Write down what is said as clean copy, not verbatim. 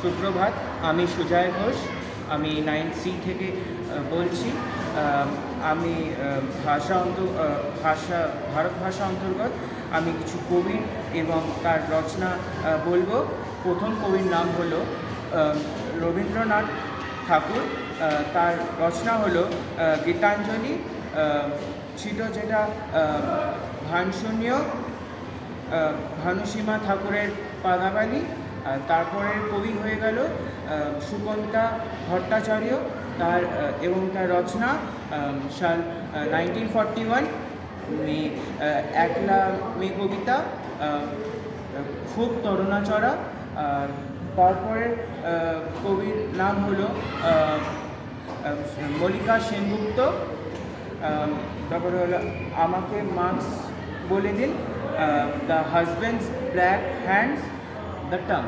সুপ্রভাত, আমি সুজয় ঘোষ। আমি 9C থেকে বলছি। আমি ভারত ভাষা অন্তর্গত। আমি কিছু কবি এবং তার রচনা বলবো। প্রথম কবির নাম হলো রবীন্দ্রনাথ ঠাকুর। তার রচনা হলো গীতাঞ্জলি, ছিল যেটা ভানশূন্য, ভানুসীমা ঠাকুরের পাদাবালি। তারপরের কবি হয়ে গেল সুকান্তা ভট্টাচার্য। এবং তার রচনা সাল 1941 একলা মেয়ে কবিতা, খুব তরুণাচড়া। তারপরে কবির নাম হলো মল্লিকা সেনগুপ্ত। তারপরে হলো আমাকে মার্কস বলে দিন, the husbands black hands, the tongue.